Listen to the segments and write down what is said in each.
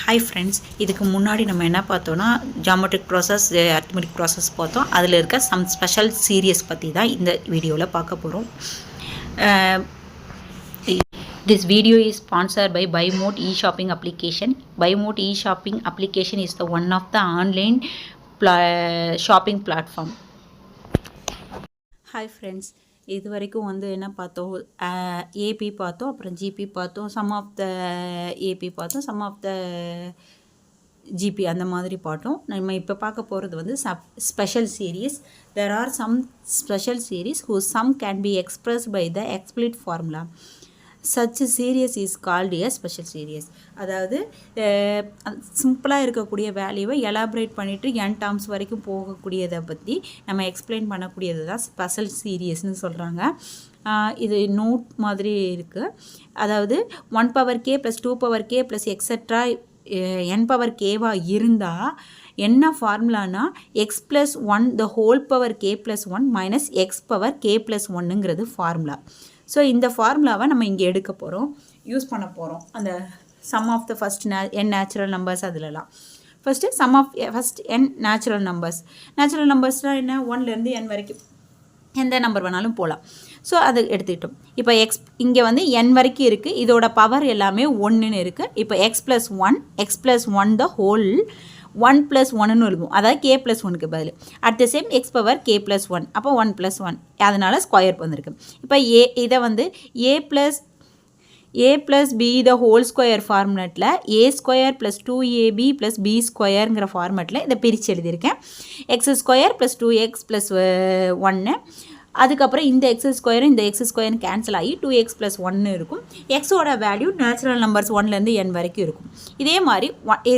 Hi friends, இதுக்கு முன்னாடி நம்ம என்ன பார்த்தோம்னா geometric process, arithmetic process பார்த்தோம். அதில் இருக்க some special series பற்றி தான் இந்த வீடியோவில் பார்க்க போகிறோம். This video is sponsored by BuyMode e-shopping application. BuyMode e-shopping application is the one of the online shopping platform. Hi friends, இது வரைக்கும் வந்து என்ன பார்த்தோம், ஏபி பார்த்தோம், அப்புறம் ஜிபி பார்த்தோம், சம் ஆஃப் த ஏபி பார்த்தோம், சம் ஆஃப் த ஜிபி அந்த மாதிரி பார்த்தோம். நம்ம இப்போ பார்க்க போகிறது வந்து special series. There are some special series whose sum can be expressed by the explicit formula. Such series is called a special series. அதாவது சிம்பிளாக இருக்கக்கூடிய வேல்யூவை எலாபரேட் பண்ணிவிட்டு n டேர்ம்ஸ் வரைக்கும் போகக்கூடியதை பற்றி நம்ம எக்ஸ்பிளைன் பண்ணக்கூடியது தான் ஸ்பெஷல் சீரியஸ்னு சொல்கிறாங்க. இது நோட் மாதிரி இருக்குது. அதாவது 1 power k plus 2 power k plus extra n power கேவாக இருந்தால் என்ன ஃபார்முலானா x plus 1 the whole power k plus 1 minus x power k plus 1ங்கிறது ஃபார்முலா. ஸோ இந்த ஃபார்முலாவை நம்ம இங்கே எடுக்க போகிறோம், யூஸ் பண்ண போகிறோம். அந்த sum of the first n natural numbers அதிலலாம். First sum of first n natural numbers. Natural நம்பர்ஸ்னால் என்ன, 1லேருந்து n வரைக்கும் எந்த நம்பர் வேணாலும் போகலாம். ஸோ அது எடுத்துக்கிட்டோம். இப்போ இங்கே வந்து n வரைக்கும் இருக்குது, இதோட பவர் எல்லாமே 1ன்னு இருக்குது. இப்போ X plus one the whole 1 + 1ன்னு இருக்கும், அதாவது k + 1க்கு பதில். At the same X power k + 1, அப்போ 1 + 1, அதனால் ஸ்கொயர் வந்திருக்கு. இப்போ இதை வந்து a + b the whole square ஃபார்முலேட்டில் a² + 2ab + b²ங்கிற ஃபார்மேட்டில் இதை பிரித்து எழுதியிருக்கேன். x² + 2x + 1. அதுக்கப்புறம் இந்த x² இந்த x² கேன்சல் ஆகி 2x + 1 இருக்கும். எக்ஸோட வேல்யூ நேச்சுரல் நம்பர்ஸ் 1லேருந்து n வரைக்கும் இருக்கும். இதே மாதிரி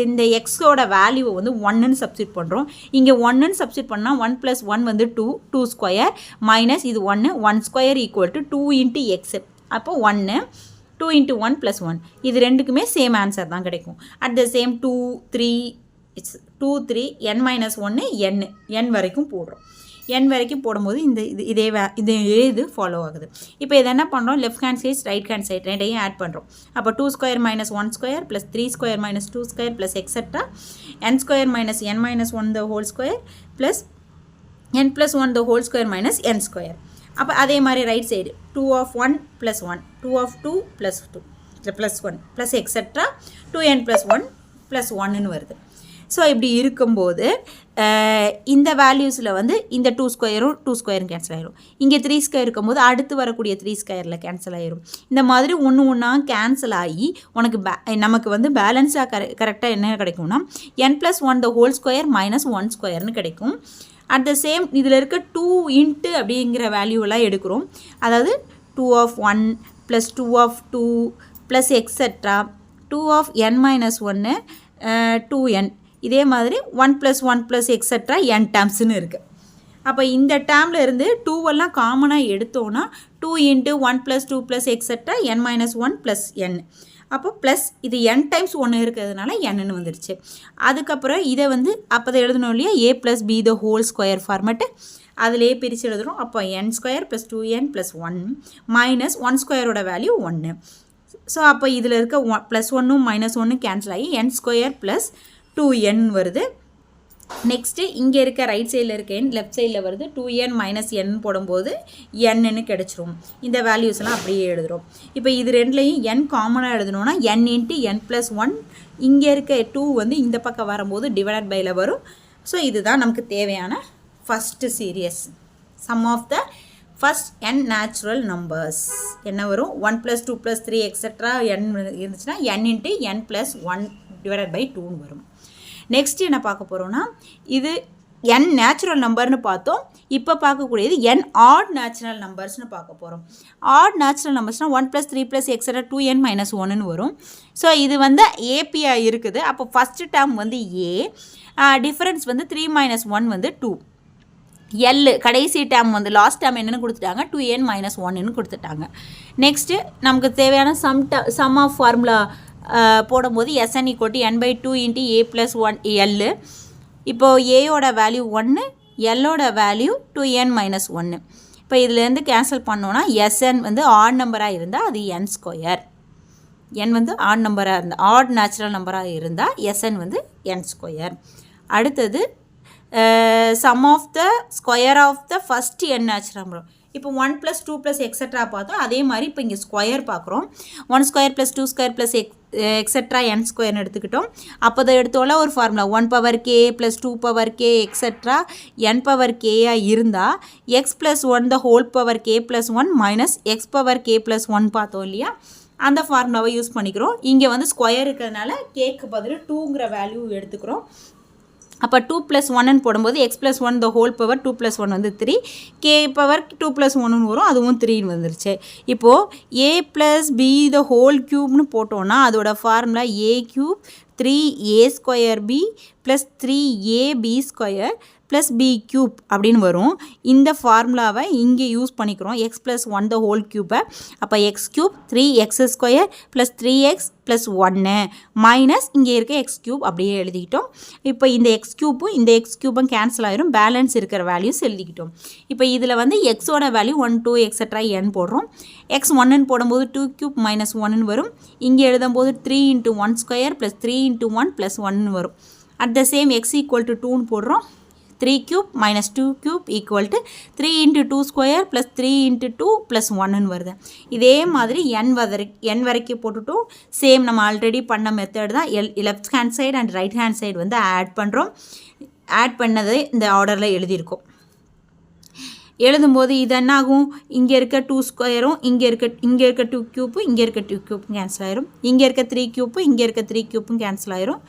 இந்த எக்ஸோட வேல்யூவை வந்து 1ன்னு சப்ஸ்டியூட் பண்ணுறோம். இங்கே 1ன்னு சப்ஸ்டியூட் பண்ணால் 1 + 1 வந்து 2² மைனஸ் இது 1² = 2 × x. அப்போ 1 2 × 1 + 1, இது ரெண்டுக்குமே சேம் ஆன்சர் தான் கிடைக்கும். At the same 2 3 n - 1 n வரைக்கும் போடுறோம். n வரைக்கும் போடும்போது இது ஃபாலோ ஆகுது. இப்போ இதை என்ன பண்ணுறோம், left hand side right hand side ரெண்டையும் ஆட் பண்ணுறோம். அப்போ 2² - 1² + 3² - 2² + extra n² - n - 1 the whole square plus n + 1 the whole square minus n². அப்போ அதே மாதிரி right side 2 of 1 + 1 2 of 2 + 2 +1 plus etcetera 2n + 1 + 1ன்னு வருது. ஸோ இப்படி இருக்கும்போது இந்த வேல்யூஸில் வந்து இந்த 2² கேன்சல் ஆகிரும். இங்கே 3² இருக்கும்போது அடுத்து வரக்கூடிய 3² கேன்சல் ஆகிரும். இந்த மாதிரி ஒன்றா கேன்சல் ஆகி நமக்கு வந்து பேலன்ஸாக கரெக்டாக என்ன கிடைக்கும்னா n + 1 the whole square minus 1² கிடைக்கும். அட் த சேம் இதில் இருக்க 2 × அப்படிங்கிற வேல்யூவெல்லாம் எடுக்கிறோம். அதாவது 2 of 1 + 2 of 2 plus etcetera 2 of n - 1 2n. இதே மாதிரி 1 + 1 ப்ளஸ் எக்ஸட்ரா n டேர்ம்ஸ்னு இருக்குது. அப்போ இந்த டேர்மில் இருந்து 2 காமனாக எடுத்தோன்னா 2 × 1 + 2 plus extra n - 1 plus n. அப்போ ப்ளஸ் இது n டைம்ஸ் 1 இருக்கிறதுனால nன்னு வந்துருச்சு. அதுக்கப்புறம் இதை வந்து அப்போ தான் எழுதணும் இல்லையா, a + b the whole square format அதிலே பிரித்து எழுதுகிறோம். அப்போ n² + 2n + 1 minus 1² value 1. So அப்போ இதில் இருக்க +1 -1 கேன்சல் ஆகி n² + 2n வருது. நெக்ஸ்ட்டு இங்கே இருக்க ரைட் சைடில் இருக்க n லெஃப்ட் சைடில் வருது. 2n - n போடும்போது nன்னு கிடச்சிரும். இந்த வேல்யூஸ்லாம் அப்படியே எழுதுகிறோம். இப்போ இது ரெண்டுலேயும் n காமனாக எழுதணுன்னா n × n + 1, இங்கே இருக்க 2 வந்து இந்த பக்கம் வரும்போது டிவைடட் பையில் வரும். ஸோ இதுதான் நமக்கு தேவையான first series. Sum of the first n natural numbers என்ன வரும், 1 + 2 + 3 எக்ஸட்ரா n இருந்துச்சுன்னா n × n + 1 டிவைடட் பை 2ன்னு வரும். நெக்ஸ்ட் என்ன பார்க்க போகிறோன்னா, இது n நேச்சுரல் நம்பர்னு பார்த்தோம். இப்போ பார்க்கக்கூடியது n ஆட் நேச்சுரல் நம்பர்ஸ்னு பார்க்க போகிறோம். ஆட் நேச்சுரல் நம்பர்ஸ்னால் 1 + 3 + எக்ஸட்ரா 2n - 1ன்னு வரும். ஸோ இது வந்து ஏபியாக இருக்குது. அப்போ ஃபஸ்ட்டு டேர்ம் வந்து a, டிஃபரன்ஸ் வந்து 3 - 1 வந்து 2. எல் கடைசி டேர்ம் வந்து லாஸ்ட் டேர்ம் என்னென்னு கொடுத்துட்டாங்க, 2n - 1ன்னு கொடுத்துட்டாங்க. நெக்ஸ்ட்டு நமக்கு தேவையான சம் ஆஃப் ஃபார்முலா போடும்போது Sn = n/2 × a + 1 L. இப்போது ஏயோட வேல்யூ 1, எல்லோட வேல்யூ 2n - 1. இப்போ இதுலேருந்து கேன்சல் பண்ணோன்னா Sn வந்து ஆட் நம்பராக இருந்தால் அது n². n வந்து ஆட் நம்பராக இருந்தால் ஆட் நேச்சுரல் நம்பராக இருந்தால் Sn வந்து n ஸ்கொயர். அடுத்தது sum of the square of the first n natural number. இப்போ 1 + 2 + எக்ஸட்ரா பார்த்தோம். அதே மாதிரி இப்போ இங்கே ஸ்கொயர் பார்க்குறோம். 1² + 2² + எக்ஸட்ரா n ஸ்கொயர்னு எடுத்துக்கிட்டோம். அப்போ அதை எடுத்தோம்ல ஒரு formula 1 k + 2 k extra n k இருந்தால் x + 1 the whole k + 1 minus x k + 1 பார்த்தோம் இல்லையா, அந்த ஃபார்முலாவை யூஸ் பண்ணிக்கிறோம். இங்கே வந்து ஸ்கொயர் இருக்கிறதுனால கேக்கு பதில் 2ங்கிற வேல்யூ எடுத்துக்கிறோம். அப்போ 2 + 1ன்னு போடும்போது x + 1 the whole 2 + 1 வந்து 3, k பவர் 2 + 1ன்னு வரும், அதுவும் 3ன்னு வந்துருச்சு. இப்போது a + b the whole ன்னு போட்டோன்னா அதோட formula a³ 3a² b + 3ab² + b³ அப்படின்னு வரும். இந்த ஃபார்முலாவை இங்கே யூஸ் பண்ணிக்கிறோம் x + 1 the whole அப்போ x³ 3x² + 3x + 1 மைனஸ் இங்கே இருக்க x³ அப்படியே எழுதிக்கிட்டோம். இப்போ இந்த x³ இந்த x³ கேன்சல் ஆயிரும், பேலன்ஸ் இருக்கிற வேல்யூஸ் எழுதிக்கிட்டோம். இப்போ இதில் வந்து எக்ஸோட வேல்யூ 1 2 எக்ஸட்ரா n போடுறோம். x 1ன்னு போடும்போது 2³ - 1ன்னு வரும். இங்கே எழுதும்போது 3 × 1² + 3 × 1 + 1ன்னு வரும். அட் த சேம் x = 2ன்னு போடுறோம். 3³ - 2³ = 3 × 2² + 3 × 2 + 1ன்னு வருது. இதே மாதிரி n வரைக்கும் போட்டுட்டோம். சேம் நம்ம ஆல்ரெடி பண்ண மெத்தட் தான். Left hand side and right hand side வந்து ஆட் பண்ணுறோம். ஆட் பண்ணதை இந்த ஆர்டரில் எழுதியிருக்கோம். எழுதும்போது இது என்னாகும், இங்கே இருக்க 2² இங்கே இருக்க 2³ இங்கே இருக்க 2³ கேன்சல் ஆயிரும். இங்கே இருக்க 3³ இங்கே இருக்க 3³ கேன்சல் ஆயிரும்.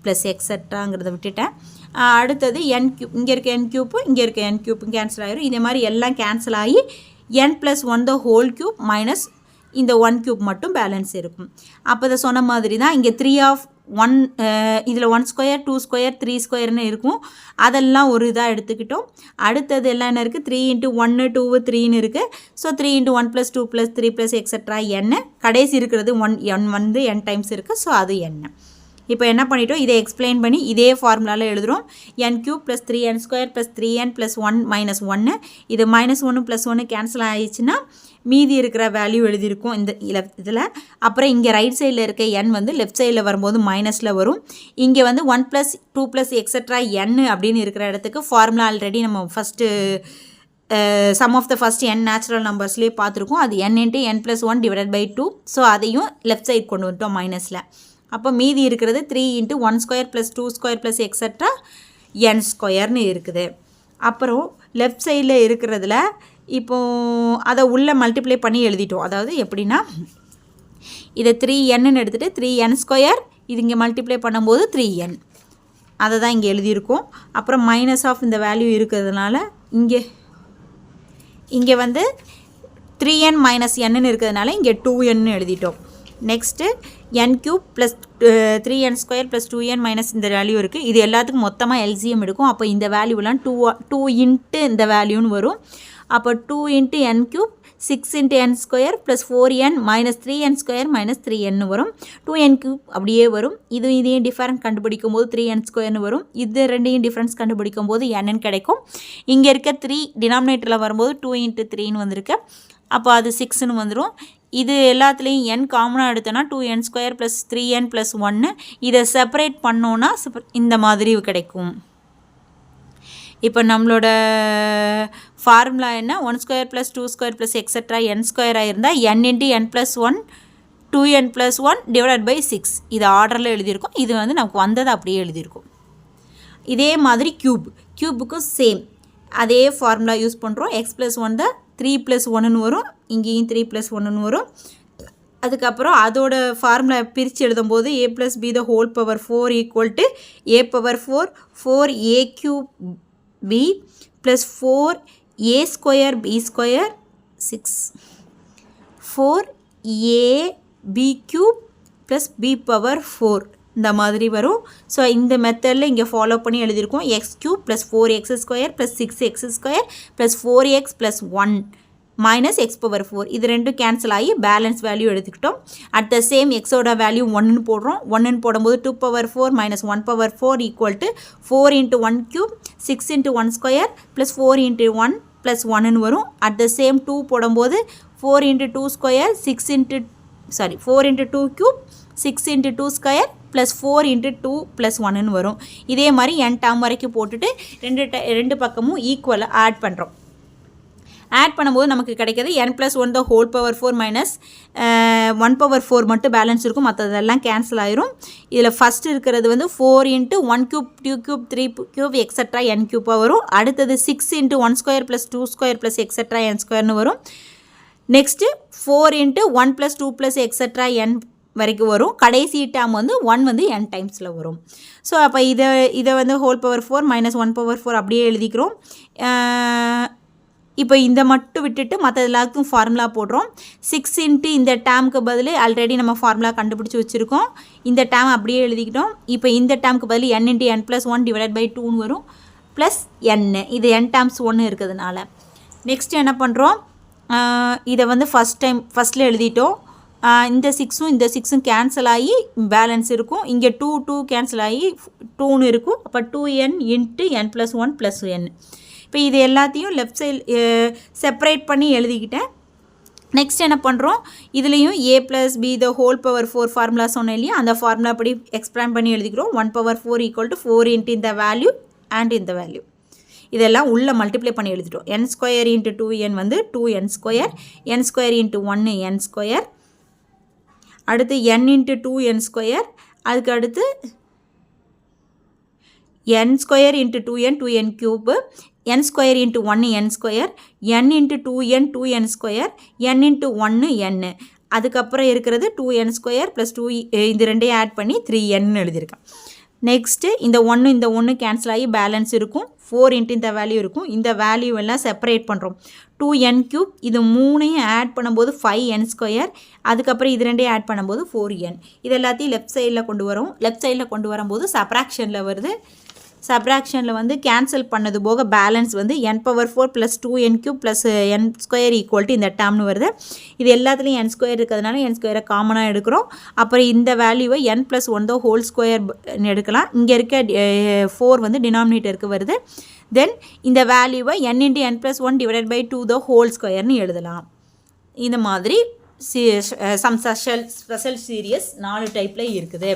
ப்ளஸ் எக்ஸட்ராங்கிறத விட்டுட்டேன். அடுத்தது n³ இங்கே இருக்க n³ இங்கே இருக்க n³ கேன்சல் ஆயிரும். இதே மாதிரி எல்லாம் கேன்சல் ஆகி n + 1 the whole cube minus இந்த 1³ மட்டும் பேலன்ஸ் இருக்கும். அப்போ இதை சொன்ன மாதிரி தான் இங்கே 3/1 இதில் 1² 2² 3² இருக்கும். அதெல்லாம் ஒரு இதாக எடுத்துக்கிட்டோம். அடுத்தது எல்லாம் என்ன இருக்குது, 3 × 1 2 3ன்னு இருக்குது. So 3 × 1 + 2 + 3 + extra n. கடைசி இருக்கிறது n வந்து n டைம்ஸ் இருக்குது. ஸோ அது n. இப்போ என்ன பண்ணிட்டோம், இதை எக்ஸ்பிளைன் பண்ணி இதே ஃபார்முலாவில் எழுதுகிறோம். n³ + 3n² + 3n + 1 - 1. இது -1 + 1 கேன்சல் ஆகிடுச்சுன்னா மீதி இருக்கிற வேல்யூ எழுதியிருக்கும் இந்த இதில். அப்புறம் இங்கே ரைட் சைடில் இருக்க n வந்து லெஃப்ட் சைடில் வரும்போது மைனஸில் வரும். இங்கே வந்து 1 + 2 + எக்ஸட்ரா n அப்படின்னு இருக்கிற இடத்துக்கு ஃபார்முலா ஆல்ரெடி நம்ம first sum of the first n natural நம்பர்ஸ்லேயே பார்த்துருக்கோம். அது n × n + 1 / 2. ஸோ அதையும் லெஃப்ட் சைடு கொண்டு வந்துட்டோம் மைனஸில். அப்போ மீதி இருக்கிறது 3 × 1² + 2² + எக்ஸட்ரா n² இருக்குது. அப்புறம் லெஃப்ட் சைடில் இருக்கிறதுல இப்போது அதை உள்ளே மல்டிப்ளை பண்ணி எழுதிட்டோம். அதாவது எப்படின்னா இதை 3nன்னு எடுத்துகிட்டு 3n², இது இங்கே மல்டிப்ளை பண்ணும்போது 3n, அதை தான் இங்கே எழுதியிருக்கோம். அப்புறம் மைனஸ் ஆஃப் இந்த வேல்யூ இருக்கிறதுனால இங்கே வந்து 3n - nன்னு இருக்கிறதுனால இங்கே 2nன்னு எழுதிட்டோம். Next n³ + 3n² + 2n minus இந்த வேல்யூ இருக்குது. இது எல்லாத்துக்கும் மொத்தமாக எல்சிஎம் எடுக்கும். அப்போ இந்த வேல்யூலாம் 2 × இந்த வேல்யூன்னு வரும். அப்போ 2 × n³ 6 × n² + 4n - 3n² - 3n வரும். 2n³ அப்படியே வரும். இதையும் டிஃபரன்ஸ் கண்டுபிடிக்கும் போது 3n² வரும். இது ரெண்டையும் டிஃப்ரென்ஸ் கண்டுபிடிக்கும் போது n கிடைக்கும். இங்கே இருக்க 3 டினாமினேட்டரில் வரும்போது 2 × 3ன்னு வந்திருக்கு. அப்போ அது 6ன்னு வந்துடும். இது எல்லாத்துலேயும் n காமனாக எடுத்தோன்னா 2n² + 3n + 1. இதை செப்பரேட் பண்ணோன்னா இந்த மாதிரி கிடைக்கும். இப்போ நம்மளோட ஃபார்முலா என்ன, 1² + 2² + எக்ஸட்ரா n² இருந்தால் n × n + 1 2n + 1 / 6. இது ஆர்டரில் எழுதியிருக்கோம். இது வந்து நமக்கு வந்தது அப்படியே எழுதியிருக்கோம். இதே மாதிரி க்யூபுக்கும் சேம் அதே ஃபார்முலா யூஸ் பண்ணுறோம். x + 1 தான் 3 + 1ன்னு வரும். இங்கேயும் 3 + 1ன்னு வரும். அதுக்கப்புறம் அதோட ஃபார்முலா பிரித்து எழுதும்போது a + b the whole 4 = a⁴ 4a³ b + 4a² b² 6 4ab³ + b⁴ இந்த மாதிரி வரும். ஸோ இந்த மெத்தடில் இங்கே ஃபாலோ பண்ணி எழுதியிருக்கோம். x³ + 4x² + 6x² + 4x + 1 minus x⁴. இது ரெண்டும் கேன்சல் ஆகி பேலன்ஸ் வேல்யூ எடுத்துக்கிட்டோம். அட் த சேம் எக்ஸோட வேல்யூ 1ன்னு போடுறோம். 1ன்னு போடும்போது 2⁴ - 1⁴ = 4 × 1³ 6 × 1² + 4 × 1 + 1ன்னு வரும். அட் த சேம் 2 போடும்போது 4 × 2² 6 × sorry 4 into 2 cube 6 into 2 square plus 4 into 2 plus 1 வரும். இதே மாதிரி n டேர்ம் வரைக்கும் போட்டுட்டு ரெண்டு பக்கமும் ஈக்குவலாக ஆட் பண்ணுறோம். ஆட் பண்ணும்போது நமக்கு கிடைக்கிறது n plus 1 the whole power 4 minus 1 power 4 மட்டும் பேலன்ஸ் இருக்கும். மற்றதெல்லாம் கேன்சல் ஆயிரும். இதில் ஃபஸ்ட் இருக்கிறது வந்து 4 into 1 cube 2 cube 3 cube extra n cube வரும். அடுத்தது 6 into 1 square plus 2 square plus extra n squareனு வரும். Next 4 into 1 plus 2 plus extra n வரைக்கும் வரும். கடைசி டேர்ம் வந்து 1 வந்து n டைம்ஸில் வரும். ஸோ அப்போ இதை வந்து ஹோல் பவர் 4 மைனஸ் 1 பவர் 4 அப்படியே எழுதிக்கிறோம். இப்போ இந்த மட்டும் விட்டுட்டு மற்ற எல்லாத்துக்கும் ஃபார்முலா போடுறோம். 6 இன்ட்டு இந்த டேர்முக்கு பதில் ஆல்ரெடி நம்ம ஃபார்முலா கண்டுபிடிச்சி வச்சுருக்கோம். இந்த டேர்ம் அப்படியே எழுதிக்கிட்டோம். இப்போ இந்த டேர்முக்கு பதில் n into n plus 1 divided by 2 வரும் ப்ளஸ் n. இது n டேர்ம்ஸ் 1 இருக்கிறதுனால நெக்ஸ்ட் என்ன பண்ணுறோம், இதை வந்து ஃபஸ்ட்டில் எழுதிட்டோம். இந்த 6ம் கேன்சல் ஆகி பேலன்ஸ் இருக்கும். இங்கே 2 கேன்சல் ஆகி 2ன்னு இருக்கும். அப்போ 2n into n plus 1 plus n. இப்போ இது எல்லாத்தையும் லெஃப்ட் சைடு செப்பரேட் பண்ணி எழுதிக்கிட்டேன். நெக்ஸ்ட் என்ன பண்ணுறோம், இதுலேயும் a plus b the whole power 4 formula சொன்னேன் இல்லையா, அந்த ஃபார்முலா படி எக்ஸ்பிளைன் பண்ணி எழுதிக்கிறோம். 1 பவர் 4 ஈக்குவல் டு 4 இன்ட்டு இந்த வேல்யூ அண்ட் இந்த வேல்யூ. இதெல்லாம் உள்ளே மல்டிப்ளை பண்ணி எழுதிட்டோம். n ஸ்கொயர் இன்ட்டு 2n வந்து 2n square, n square into 1 n square, அடுத்து n இன்ட்டு 2n ஸ்கொயர், அதுக்கு அடுத்து n square into 2n 2n cube, n square into 1 n square, n into 2n 2n square, n into 1 n. அதுக்கப்புறம் இருக்கிறது 2n square plus 2 இந்த ரெண்டையும் add பண்ணி 3n எழுதியிருக்கேன். Next இந்த 1 கேன்சல் ஆகி பேலன்ஸ் இருக்கும். 4 இன்ட்டு இந்த வேல்யூ இருக்கும். இந்த வேல்யூ எல்லாம் செப்பரேட் பண்ணுறோம். 2n க்யூப், இது 3ஐயும் ஆட் பண்ணும்போது 5n ஸ்கொயர், அதுக்கப்புறம் இது ரெண்டையும் ஆட் பண்ணும்போது 4n. இது எல்லாத்தையும் லெஃப்ட் சைடில் கொண்டு வரோம். லெஃப்ட் சைடில் கொண்டு வரும்போது சப்ராக்ஷனில் வருது. சப்ராக்ஷனில் வந்து கேன்சல் பண்ணது போக பேலன்ஸ் வந்து n power 4 plus 2n cube plus n square equal to இந்த டேர்ம்னு வருது. இது எல்லாத்துலேயும் n ஸ்கொயர் இருக்கிறதுனால n ஸ்கொயரை காமனாக எடுக்கிறோம். அப்புறம் இந்த வேல்யூவை n ப்ளஸ் 1 த ஹோல் ஸ்கொயர்னு எடுக்கலாம். இங்கே இருக்க 4 வந்து டினாமினேட்டருக்கு வருது. தென் இந்த வேல்யூவை n into n plus 1 divided by 2 the whole ஸ்கொயர்னு எழுதலாம். இந்த மாதிரி சம் ஸ்பெஷல் சீரியஸ் 4 டைப்பில் இருக்குது.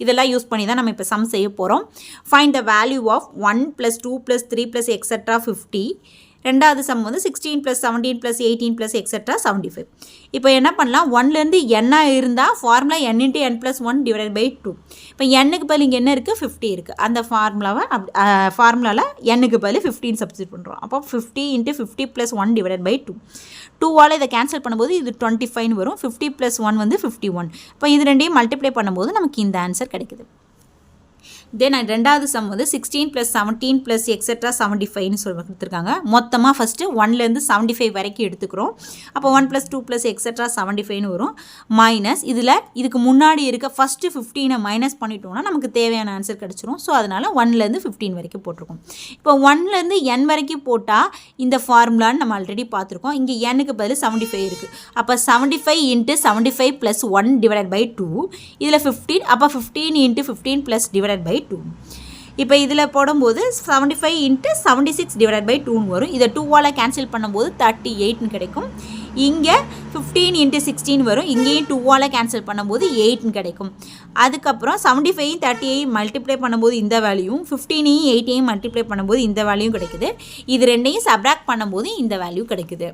இதெல்லாம் யூஸ் பண்ணி தான் நம்ம இப்போ சம் செய்ய போகிறோம். Find the value of 1 plus 2 plus 3 plus extra 50. ரெண்டாவது சம் வந்து 16 ப்ளஸ் 17 ப்ளஸ் 18 ப்ளஸ் எக்ஸட்ரா 75. இப்போ என்ன பண்ணலாம், 1லேருந்து n இருந்தால் formula n into n plus 1 divide by 2. இப்போ n-க்கு பதில் இங்கே என்ன இருக்குது, 50 இருக்குது. அந்த ஃபார்முலாவில் n-க்கு பதில் 15 சப்ஸ்டிட் பண்ணுறோம். அப்போ 50 இன்ட்டு 50 ப்ளஸ் 1 டிவைட் பை 2. 2ஆல் இதை கேன்சல் பண்ணும்போது இது 25 வரும். 50 ப்ளஸ் 1 வந்து 51. இப்போ இது ரெண்டையும் மல்டிப்ளை பண்ணும்போது நமக்கு இந்த ஆன்சர் கிடைக்குது. தென் ரெண்டாவது சம் வந்து 16 ப்ளஸ் 17 ப்ளஸ் எக்ஸட்ரா 75ன்னு சொல்லி கொடுத்துருக்காங்க. மொத்தமாக ஃபஸ்ட்டு 1லேருந்து 75 வரைக்கும் எடுத்துக்கிறோம். அப்போ 1 ப்ளஸ் 2 ப்ளஸ் எக்ஸட்ரா 75ன்னு வரும். மைனஸ் இதுக்கு முன்னாடி இருக்க ஃபஸ்ட்டு 15 மைனஸ் பண்ணிட்டோம்னா நமக்கு தேவையான ஆன்சர் கிடச்சிரும். ஸோ அதனால் 1லேருந்து 15 வரைக்கும் போட்டிருக்கோம். இப்போ 1லேருந்து n வரைக்கும் போட்டால் இந்த ஃபார்முலான்னு நம்ம ஆல்ரெடி பார்த்துருக்கோம். இங்கே n-க்கு பதில் 75 இருக்குது. அப்போ 75 இன்ட்டு 75 ப்ளஸ் 1 டிவைட் பை 2. இதில் 15, அப்போ 15 இன்ட்டு 15 ப்ளஸ் டிவைட் பை 2. இப்போ இதில் போடும்போது 75 இன்ட்டு 76 டிவைட் பை 2ன்னு வரும். இதை 2ஆல் கேன்சல் பண்ணும்போது 38ன்னு கிடைக்கும். இங்கே 15 இன்ட்டு 16 வரும். இங்கேயும் 2ஆல் கேன்சல் பண்ணும்போது 8ன்னு கிடைக்கும். அதுக்கப்புறம் 75 38 மல்டிப்ளை பண்ணும்போது இந்த வேல்யூவும், 15 8 மல்டிப்ளை பண்ணும்போது இந்த வேல்யூவும் கிடைக்குது. இது ரெண்டையும் சப்ராக்ட் பண்ணும்போது இந்த வேல்யூ கிடைக்குது.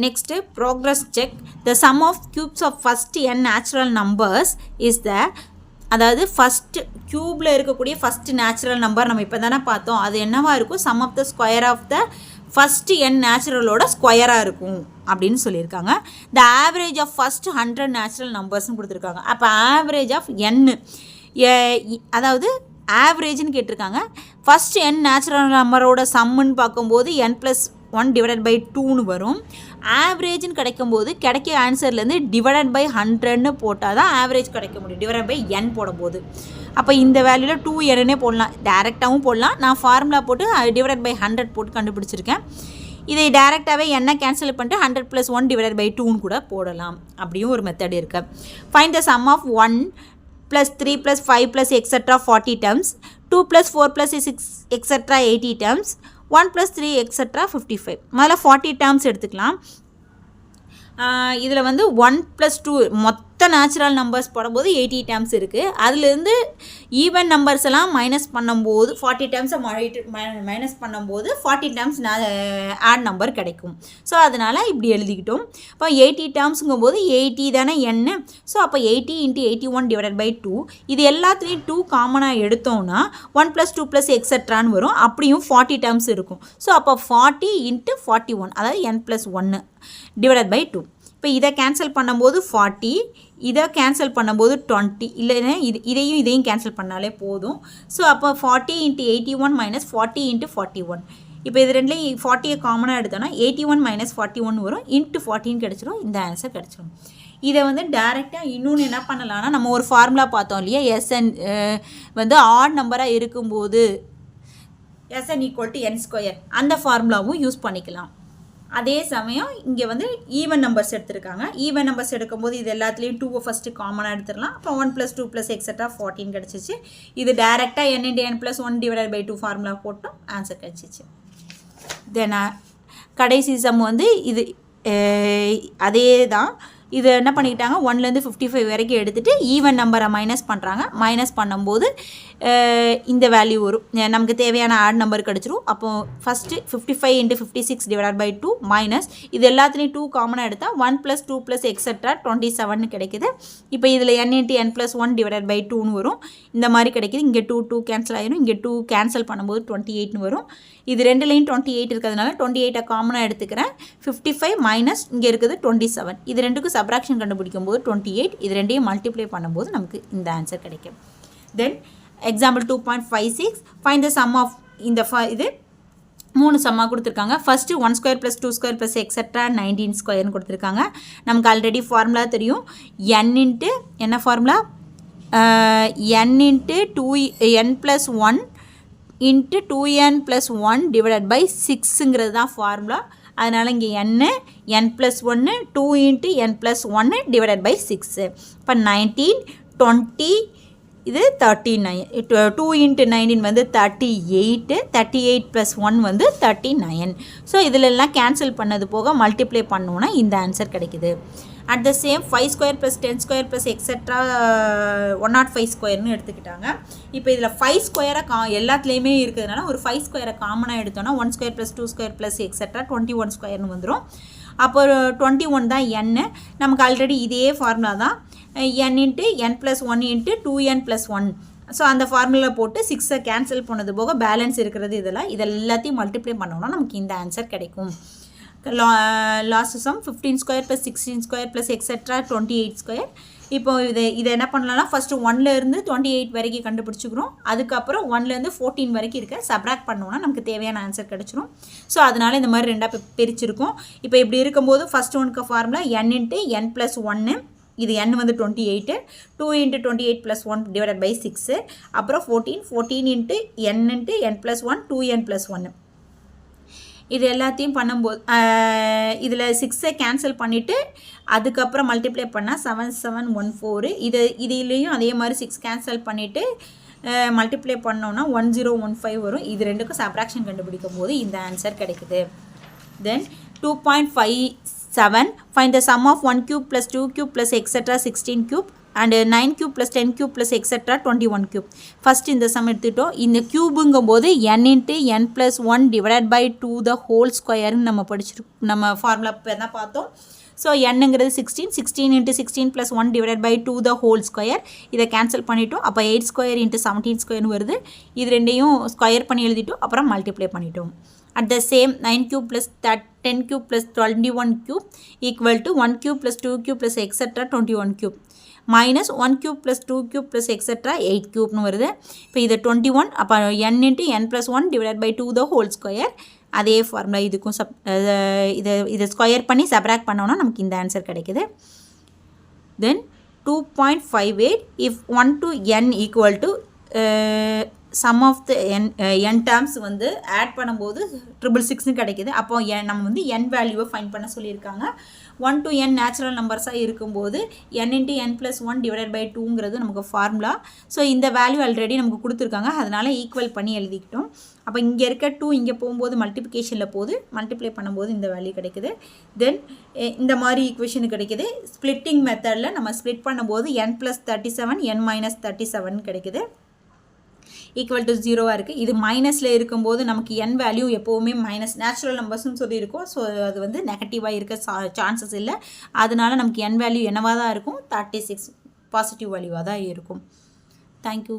Next, progress check. The sum of cubes of first n natural numbers is the, அதாவது ஃபஸ்ட்டு க்யூப்பில் இருக்கக்கூடிய ஃபஸ்ட் நேச்சுரல் நம்பர் நம்ம இப்போ தானே பார்த்தோம். அது என்னவாக இருக்கும், sum of the square of the first n நேச்சுரலோட ஸ்கொயராக இருக்கும் அப்படின்னு சொல்லியிருக்காங்க. The average of first 100 natural நம்பர்ஸ்னு கொடுத்துருக்காங்க. அப்போ ஆவரேஜ் ஆஃப் n, அதாவது ஆவரேஜ்னு கேட்டிருக்காங்க. ஃபஸ்ட் n நேச்சுரல் நம்பரோட சம்முன்னு பார்க்கும்போது n ப்ளஸ் 1 டிவைடட் பை 2ன்னு வரும். ஆவரேஜ்னு கிடைக்கும்போது கிடைக்க ஆன்சர்லேருந்து டிவைடட் பை 100ன்னு போட்டால் தான் ஆவரேஜ் கிடைக்க முடியும், டிவைடட் பை n போடும்போது. அப்போ இந்த வேல்யூவில் 2n போடலாம், டேரெக்டாகவும் போடலாம். நான் ஃபார்முலா போட்டு டிவைடட் பை 100 போட்டு கண்டுபிடிச்சிருக்கேன். இதை டேரெக்டாகவே என்ன கேன்சல் பண்ணிட்டு 100 ப்ளஸ் 1 டிவைடட் பை 2ன்னு கூட போடலாம். அப்படியும் ஒரு மெத்தட் இருக்குது. Find the sum of 1 plus 3 plus 5 plus extra 40 terms, 2 plus 4 plus 6 extra 80 terms, 1 + 3 extra 55. முதல்ல 40 டேர்ம்ஸ் எடுத்துக்கலாம். இதில் வந்து 1+2 மொத்த நேச்சுரல் நம்பர்ஸ் போடும்போது 80 டேர்ம்ஸ் இருக்குது. அதுலேருந்து ஈவன் நம்பர்ஸ் எல்லாம் மைனஸ் பண்ணும்போது 40 டேர்ம்ஸை மைனஸ் பண்ணும்போது 40 டேர்ம்ஸ் ஆட் நம்பர் கிடைக்கும். ஸோ அதனால் இப்படி எழுதிக்கிட்டோம். இப்போ 80 டேர்ம்ஸுங்கும்போது 80 தானே என்ன. ஸோ அப்போ 80 × 81/2. இது எல்லாத்துலேயும் 2 காமனாக எடுத்தோம்னா 1+2+ எக்ஸட்ரான்னு வரும். அப்படியும் 40 டேர்ம்ஸ் இருக்கும். ஸோ அப்போ 40 × 41 அதாவது n+1 /2. இப்போ இதை கேன்சல் பண்ணும்போது 40, இதை கேன்சல் பண்ணும்போது 20, இல்லைன்னா இதையும் கேன்சல் பண்ணாலே போதும். ஸோ அப்போ 40 × 81 - 40 × 41. இப்போ இது ரெண்டுலேயும் 40 காமனாக எடுத்தோன்னா 81 - 41 வரும். × 14 கிடச்சிரும். இந்த ஆன்சர் கிடச்சிரும். இதை வந்து டேரெக்டாக இன்னொன்று என்ன பண்ணலான்னா, நம்ம ஒரு ஃபார்முலா பார்த்தோம் இல்லையா, SN வந்து ஆட் நம்பராக இருக்கும்போது SN = n², அந்த ஃபார்முலாவும் யூஸ் பண்ணிக்கலாம். அதே சமயம் இங்கே வந்து ஈவன் நம்பர்ஸ் எடுத்துருக்காங்க. ஈவன் நம்பர்ஸ் எடுக்கும்போது இது எல்லாத்துலேயும் 2 ஃபஸ்ட்டு காமனாக எடுத்துடலாம். அப்புறம் 1+2+ எக்ஸட்ரா 14 கிடச்சிச்சு. இது டேரெக்டாக n × n+1/2 ஃபார்முலா போட்டோம், ஆன்சர் கிடச்சிச்சு. தென் கடைசி சம் வந்து இது அதே தான். இது என்ன பண்ணிக்கிட்டாங்க, 1லேருந்து 55 வரைக்கும் எடுத்துகிட்டு ஈவன் நம்பரை மைனஸ் பண்ணுறாங்க. மைனஸ் பண்ணும்போது இந்த வேல்யூ வரும். நமக்கு தேவையான ஆட் நம்பர் கிடச்சிரும். அப்போது ஃபஸ்ட்டு 55 × 56/2 மைனஸ் இது எல்லாத்துலேயும் 2 காமனாக எடுத்தால் 1+2+ எக்ஸட்ரா 27 கிடைக்குது. இப்போ இதில் n × n+1/2ன்னு வரும். இந்த மாதிரி கிடைக்கிது. இங்கே 2 கேன்சல் ஆகிடும். இங்கே 2 கேன்சல் பண்ணும்போது 28ன்னு வரும். இது ரெண்டுலேயும் 28 இருக்கிறதுனால 28 காமனாக எடுத்துக்கிறேன். 55 மைனஸ் இங்கே இருக்குது 27. இது ரெண்டுக்கும் சப்ராக்ஷன் கண்டுபிடிக்கும் போது 28. இது ரெண்டையும் மல்டிப்ளை பண்ணும்போது நமக்கு இந்த ஆன்சர் கிடைக்கும். Then example 2.56 find the sum of இந்த இது 3 சம்மாக கொடுத்துருக்காங்க. ஃபஸ்ட்டு 1² + 2² + எக்ஸட்ரா 19² கொடுத்துருக்காங்க. நமக்கு ஆல்ரெடி ஃபார்முலா தெரியும். என்ன ஃபார்முலா, n × 2n+1 × 2n+1 /6ங்கிறது தான் ஃபார்முலா. அதனால் இங்கே n+1 2 × n+1 /6. இப்போ 19, 20, இது 39. 2 × 19 வந்து 38, 38 + 1 வந்து 39. ஸோ இதிலெல்லாம் கேன்சல் பண்ணது போக மல்டிப்ளை பண்ணோன்னா இந்த ஆன்சர் கிடைக்குது. அட் த சேம் 5² + 10² + எக்ஸட்ரா 105² எடுத்துக்கிட்டாங்க. இப்போ இதில் 5² எல்லாத்துலேயுமே இருக்கிறதுனால ஒரு 5² காமனாக எடுத்தோன்னா 1² + 2² + எக்ஸட்ரா 21² வந்துடும். அப்போ 21 தான் n. நமக்கு ஆல்ரெடி இதே ஃபார்முலா தான், n × n+1 × 2n+1. ஸோ அந்த ஃபார்முலா போட்டு 6 கேன்சல் பண்ணது போக பேலன்ஸ் இருக்கிறது இது எல்லாத்தையும் மல்டிப்ளை பண்ணோன்னா நமக்கு இந்த ஆன்சர் கிடைக்கும். Last some 15² + 16² + extra 28². இப்போ இதை என்ன பண்ணலாம்னா, ஃபஸ்ட்டு 1லேருந்து 28 வரைக்கும் கண்டுபிடிச்சிக்கிறோம். அதுக்கப்புறம் 1லேருந்து 14 வரைக்கும் இருக்க சப்ராக்ட் பண்ணோன்னா நமக்கு தேவையான ஆன்சர் கிடச்சிரும். ஸோ அதனால் இந்த மாதிரி ரெண்டாக பிரிச்சிருக்கோம். இப்போ இப்படி இருக்கும்போது ஃபஸ்ட் ஒனுக்கு ஃபார்முலா n × n+1. இது n வந்து 28, 2 × 28 + 1 /6. அப்புறம் 14 × n × n+1 2n+1. இது எல்லாத்தையும் பண்ணும்போது இதில் 6 கேன்சல் பண்ணிவிட்டு அதுக்கப்புறம் மல்டிப்ளை பண்ணால் 7714. இதுலேயும் அதே மாதிரி 6 கேன்சல் பண்ணிவிட்டு மல்டிப்ளை பண்ணோன்னா 1015 வரும். இது ரெண்டுக்கும் சப்ராக்ஷன் கண்டுபிடிக்கும் போது இந்த ஆன்சர் கிடைக்குது. Then 2.57 find the sum of 1³ + 2³ + extra 16³ and 9³ + 10³ + extra 21³. First இந்த சம் எடுத்துட்டோம். இந்த க்யூபுங்கும் போது n × n+1 /2 த ஹோல் ஸ்கொயர்னு நம்ம ஃபார்முலா என்ன பார்த்தோம். ஸோ என்னங்கிறது 16, 16 × 16 + 1 /2 த ஹோல் ஸ்கொயர். இதை கேன்சல் பண்ணிட்டோம். அப்போ 8² × 17² வருது. இது ரெண்டையும் ஸ்கொயர் பண்ணி எழுதிட்டோம். அப்புறம் மல்டிப்ளை பண்ணிட்டோம். At the same 9³ + 10³ + 21³ equal to 1³ + 2³ + etc. 21³ minus 1³ + 2³ + etc. 8³ வருது. இப்போ இது 21. அப்போ n × n+1 /2 the whole square. அதே ஃபார்முலா இதுக்கும் இதை ஸ்கொயர் பண்ணி சப்ராக்ட் பண்ணோன்னா நமக்கு இந்த ஆன்சர் கிடைக்குது. Then 2.58 if 1 to n equal to sum of the n terms வந்து ஆட் பண்ணும்போது 666 கிடைக்குது. அப்போ நம்ம வந்து n வேல்யூவை ஃபைண்ட் பண்ண சொல்லியிருக்காங்க. 1 to n நேச்சுரல் நம்பர்ஸாக இருக்கும்போது n into n plus 1 divided by 2ங்கிறது நமக்கு ஃபார்முலா. ஸோ இந்த வேல்யூ ஆல்ரெடி நமக்கு கொடுத்துருக்காங்க, அதனால் ஈக்குவல் பண்ணி எழுதிக்கிட்டோம். அப்போ இங்கே இருக்க 2 இங்கே போகும்போது மல்டிப்ளிகேஷனில் போகுது, மல்டிப்ளை பண்ணும்போது இந்த வேல்யூ கிடைக்குது. தென் இந்த மாதிரி ஈக்குவேஷன் கிடைக்குது. ஸ்ப்ளிட்டிங் மெத்தடில் நம்ம ஸ்ப்ளிட் பண்ணும்போது n plus 37 n minus 37 கிடைக்குது, ஈக்குவல் டு 0வாக இருக்குது. இது மைனஸில் இருக்கும்போது நமக்கு n வேல்யூ எப்போவுமே மைனஸ் நேச்சுரல் நம்பர்ஸ்னு சொல்லியிருக்கோம். ஸோ அது வந்து நெகட்டிவாக இருக்க சான்சஸ் இல்லை. அதனால நமக்கு n வேல்யூ என்னவாக தான் இருக்கும், 36 பாசிட்டிவ் வேல்யூவாக தான் இருக்கும். தேங்க்யூ.